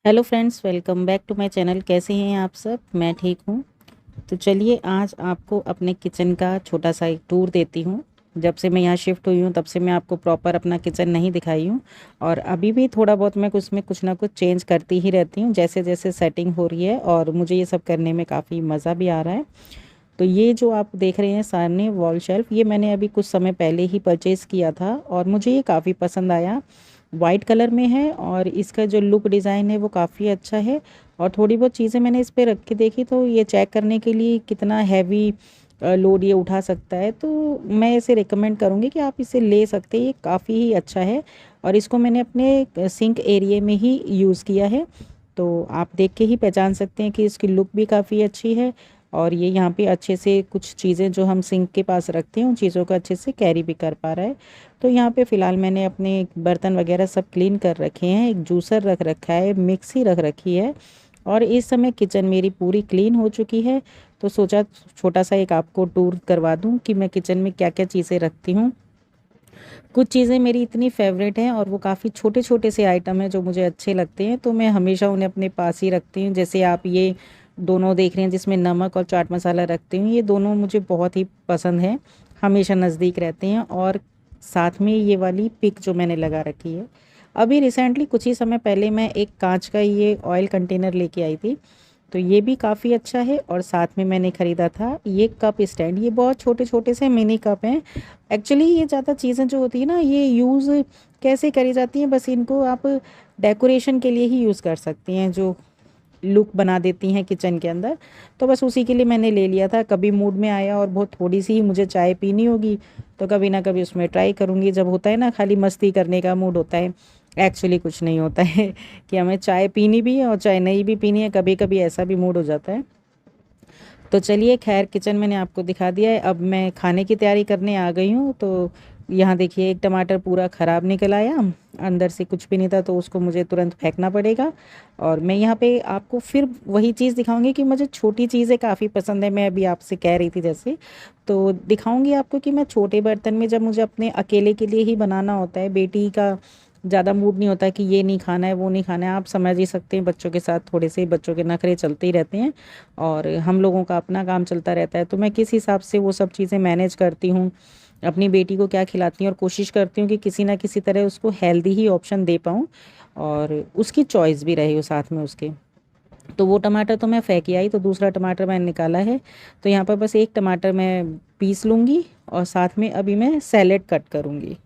Hello friends, welcome back to my channel. कैसे हैं आप सब? मैं ठीक हूँ। तो चलिए आज आपको अपने किचन का छोटा सा एक टूर देती हूँ। जब से मैं यहाँ शिफ्ट हुई हूँ तब से मैं आपको प्रॉपर अपना किचन नहीं दिखाई हूँ, और अभी भी थोड़ा बहुत मैं उसमें कुछ ना कुछ चेंज करती ही रहती हूँ जैसे जैसे सेटिंग हो रही है, और मुझे ये सब करने में काफ़ी मज़ा भी आ रहा है। तो ये जो आप देख रहे हैं सामने वॉल शेल्फ, ये मैंने अभी कुछ समय पहले ही परचेज़ किया था और मुझे ये काफ़ी पसंद आया। वाइट कलर में है और इसका जो लुक डिज़ाइन है वो काफ़ी अच्छा है। और थोड़ी बहुत चीज़ें मैंने इस पे रख के देखी तो ये चेक करने के लिए कितना हैवी लोड ये उठा सकता है, तो मैं इसे रिकमेंड करूँगी कि आप इसे ले सकते हैं। ये काफ़ी ही अच्छा है और इसको मैंने अपने सिंक एरिया में ही यूज़ किया है। तो आप देख के ही पहचान सकते हैं कि इसकी लुक भी काफ़ी अच्छी है, और ये यहाँ पे अच्छे से कुछ चीज़ें जो हम सिंक के पास रखते हैं उन चीज़ों को अच्छे से कैरी भी कर पा रहा है। तो यहाँ पे फ़िलहाल मैंने अपने बर्तन वगैरह सब क्लीन कर रखे हैं, एक जूसर रख रखा है, मिक्सी रख रखी है, और इस समय किचन मेरी पूरी क्लीन हो चुकी है। तो सोचा छोटा सा एक आपको टूर करवा दूँ कि मैं किचन में क्या क्या चीज़ें रखती हूँ। कुछ चीज़ें मेरी इतनी फेवरेट हैं और वो काफ़ी छोटे छोटे से आइटम हैं जो मुझे अच्छे लगते हैं, तो मैं हमेशा उन्हें अपने पास ही रखती हूँ। जैसे आप ये दोनों देख रहे हैं जिसमें नमक और चाट मसाला रखती हूँ, ये दोनों मुझे बहुत ही पसंद है, हमेशा नज़दीक रहते हैं। और साथ में ये वाली पिक जो मैंने लगा रखी है, अभी रिसेंटली कुछ ही समय पहले मैं एक कांच का ये ऑयल कंटेनर लेके आई थी, तो ये भी काफ़ी अच्छा है। और साथ में मैंने ख़रीदा था ये कप स्टैंड, ये बहुत छोटे छोटे से मिनी कप हैं। एक्चुअली ये ज़्यादा चीज़ें जो होती है ना, ये यूज़ कैसे करी जाती हैं, बस इनको आप डेकोरेशन के लिए ही यूज़ कर सकती हैं, जो लुक बना देती हैं किचन के अंदर। तो बस उसी के लिए मैंने ले लिया था। कभी मूड में आया और बहुत थोड़ी सी ही मुझे चाय पीनी होगी तो कभी ना कभी उसमें ट्राई करूँगी। जब होता है ना खाली मस्ती करने का मूड होता है, एक्चुअली कुछ नहीं होता है कि हमें चाय पीनी भी है और चाय नहीं भी पीनी है, कभी कभी ऐसा भी मूड हो जाता है। तो चलिए खैर, किचन मैंने आपको दिखा दिया है, अब मैं खाने की तैयारी करने आ गई हूँ। तो यहाँ देखिए, एक टमाटर पूरा ख़राब निकल आया, अंदर से कुछ भी नहीं था, तो उसको मुझे तुरंत फेंकना पड़ेगा। और मैं यहाँ पे आपको फिर वही चीज़ दिखाऊंगी कि मुझे छोटी चीज़ें काफ़ी पसंद है। मैं अभी आपसे कह रही थी जैसे, तो दिखाऊंगी आपको कि मैं छोटे बर्तन में, जब मुझे अपने अकेले के लिए ही बनाना होता है, बेटी का ज़्यादा मूड नहीं होता कि ये नहीं खाना है वो नहीं खाना है, आप समझ ही सकते हैं, बच्चों के साथ थोड़े से बच्चों के नखरे चलते ही रहते हैं और हम लोगों का अपना काम चलता रहता है। तो मैं किस हिसाब से वो सब चीज़ें मैनेज करती हूँ, अपनी बेटी को क्या खिलाती हूँ, और कोशिश करती हूँ कि किसी ना किसी तरह उसको हेल्दी ही ऑप्शन दे पाऊँ और उसकी चॉइस भी रहे हो साथ में उसके। तो वो टमाटर तो मैं फेंक ही आई, तो दूसरा टमाटर मैंने निकाला है। तो यहाँ पर बस एक टमाटर मैं पीस लूँगी और साथ में अभी मैं सैलेड कट करूँगी।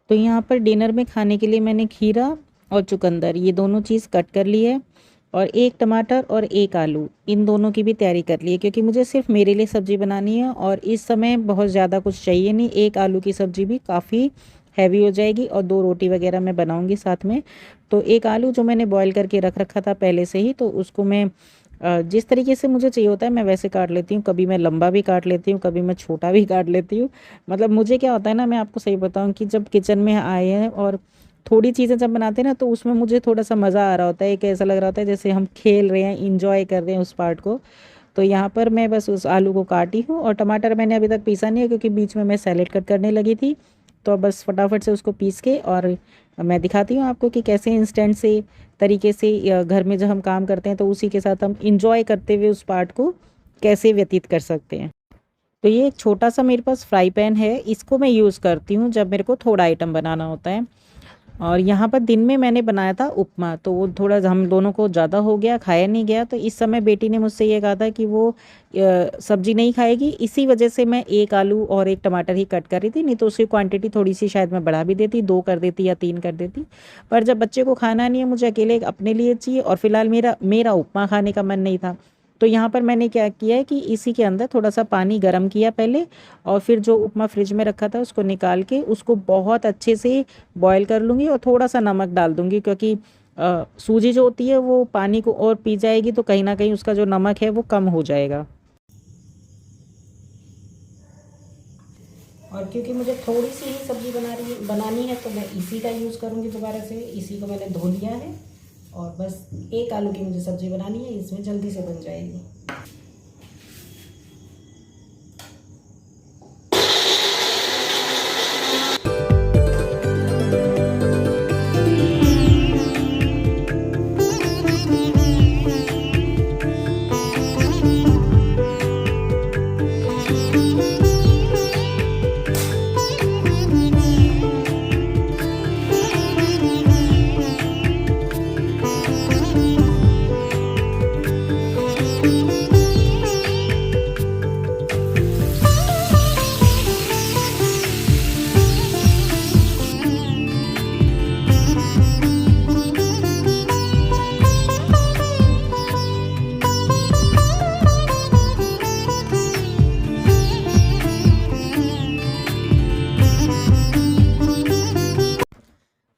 तो यहाँ पर डिनर में खाने के लिए मैंने खीरा और चुकंदर ये दोनों चीज़ कट कर ली है, और एक टमाटर और एक आलू, इन दोनों की भी तैयारी कर ली है, क्योंकि मुझे सिर्फ मेरे लिए सब्ज़ी बनानी है और इस समय बहुत ज़्यादा कुछ चाहिए नहीं। एक आलू की सब्ज़ी भी काफ़ी हैवी हो जाएगी और दो रोटी वगैरह मैं बनाऊंगी साथ में। तो एक आलू जो मैंने बॉईल करके रख रखा था पहले से ही, तो उसको मैं जिस तरीके से मुझे चाहिए होता है मैं वैसे काट लेती हूँ। कभी मैं लंबा भी काट लेती हूँ, कभी मैं छोटा भी काट लेती हूँ। मतलब मुझे क्या होता है ना, मैं आपको सही बताऊँ कि जब किचन में आए हैं और थोड़ी चीज़ें जब बनाते हैं ना, तो उसमें मुझे थोड़ा सा मज़ा आ रहा होता है, एक ऐसा लग रहा होता है जैसे हम खेल रहे हैं, इंजॉय कर रहे हैं उस पार्ट को। तो यहाँ पर मैं बस उस आलू को काटी हूँ, और टमाटर मैंने अभी तक पीसा नहीं है क्योंकि बीच में मैं सैलेड कट करने लगी थी। तो अब बस फटाफट से उसको पीस के, और मैं दिखाती हूँ आपको कि कैसे इंस्टेंट से तरीके से घर में जब हम काम करते हैं तो उसी के साथ हम इंजॉय करते हुए उस पार्ट को कैसे व्यतीत कर सकते हैं। तो ये एक छोटा सा मेरे पास फ्राई पैन है, इसको मैं यूज़ करती हूँ जब मेरे को थोड़ा आइटम बनाना होता है। और यहाँ पर दिन में मैंने बनाया था उपमा, तो वो थोड़ा हम दोनों को ज़्यादा हो गया, खाया नहीं गया। तो इस समय बेटी ने मुझसे ये कहा था कि वो सब्ज़ी नहीं खाएगी, इसी वजह से मैं 1 आलू और 1 टमाटर ही कट कर रही थी, नहीं तो उसकी क्वांटिटी थोड़ी सी शायद मैं बढ़ा भी देती, 2 कर देती या 3 कर देती। पर जब बच्चे को खाना नहीं है, मुझे अकेले अपने लिए चाहिए, और फिलहाल मेरा मेरा उपमा खाने का मन नहीं था। तो यहाँ पर मैंने क्या किया है कि इसी के अंदर थोड़ा सा पानी गर्म किया पहले, और फिर जो उपमा फ्रिज में रखा था उसको निकाल के उसको बहुत अच्छे से बॉयल कर लूँगी, और थोड़ा सा नमक डाल दूँगी, क्योंकि सूजी जो होती है वो पानी को और पी जाएगी, तो कहीं ना कहीं उसका जो नमक है वो कम हो जाएगा। और क्योंकि मुझे थोड़ी सी ही सब्ज़ी बनानी है, तो मैं इसी का यूज़ करूँगी दोबारा से। इसी को मैंने धो लिया है, और बस 1 आलू की मुझे सब्ज़ी बनानी है, इसमें जल्दी से बन जाएगी।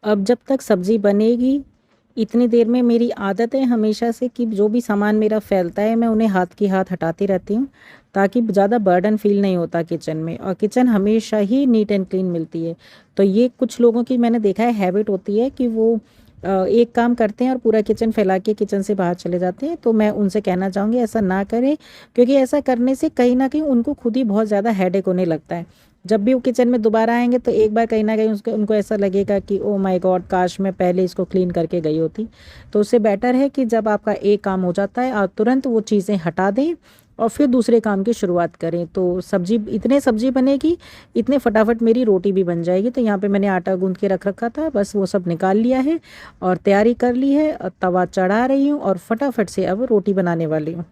अब जब तक सब्ज़ी बनेगी, इतनी देर में मेरी आदत है हमेशा से कि जो भी सामान मेरा फैलता है मैं उन्हें हाथ की हाथ हटाती रहती हूँ, ताकि ज़्यादा बर्डन फील नहीं होता किचन में, और किचन हमेशा ही नीट एंड क्लीन मिलती है। तो ये कुछ लोगों की मैंने देखा है हैबिट होती है कि वो एक काम करते हैं और पूरा किचन फैला के किचन से बाहर चले जाते हैं। तो मैं उनसे कहना चाहूँगी ऐसा ना करें, क्योंकि ऐसा करने से कहीं ना कहीं उनको खुद ही बहुत ज़्यादा हेडेक होने लगता है। जब भी वो किचन में दोबारा आएंगे तो एक बार कहीं ना कहीं उनको ऐसा लगेगा कि ओ माय गॉड, काश मैं पहले इसको क्लीन करके गई होती। तो उससे बेटर है कि जब आपका एक काम हो जाता है आप तुरंत वो चीज़ें हटा दें और फिर दूसरे काम की शुरुआत करें। तो सब्जी बनेगी, इतने फटाफट मेरी रोटी भी बन जाएगी। तो यहाँ पे मैंने आटा गूंद के रख रखा था, बस वो सब निकाल लिया है और तैयारी कर ली है। तवा चढ़ा रही हूँ और फटाफट से अब रोटी बनाने वाली हूँ।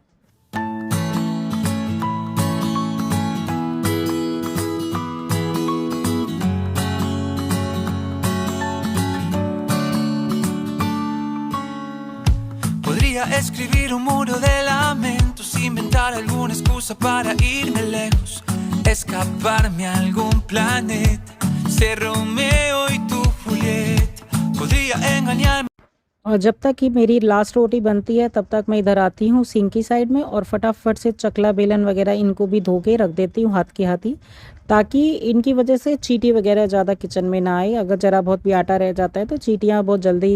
Podría escribir un muro de lamentos, inventar alguna excusa para irme lejos, escaparme a algún planeta, ser Romeo y tu Julieta. Podría engañarme। और जब तक कि मेरी लास्ट रोटी बनती है तब तक मैं इधर आती हूँ सिंक की साइड में और फटाफट से चकला बेलन वगैरह इनको भी धो के रख देती हूँ हाथ की हाथ ही, ताकि इनकी वजह से चींटी वगैरह ज़्यादा किचन में ना आए। अगर ज़रा बहुत भी आटा रह जाता है तो चींटियाँ बहुत जल्दी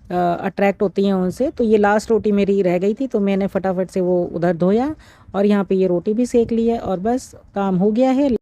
अट्रैक्ट होती हैं उनसे। तो ये लास्ट रोटी मेरी रह गई थी, तो मैंने फटाफट से वो उधर धोया और यहाँ पे ये रोटी भी सेक ली है और बस काम हो गया है।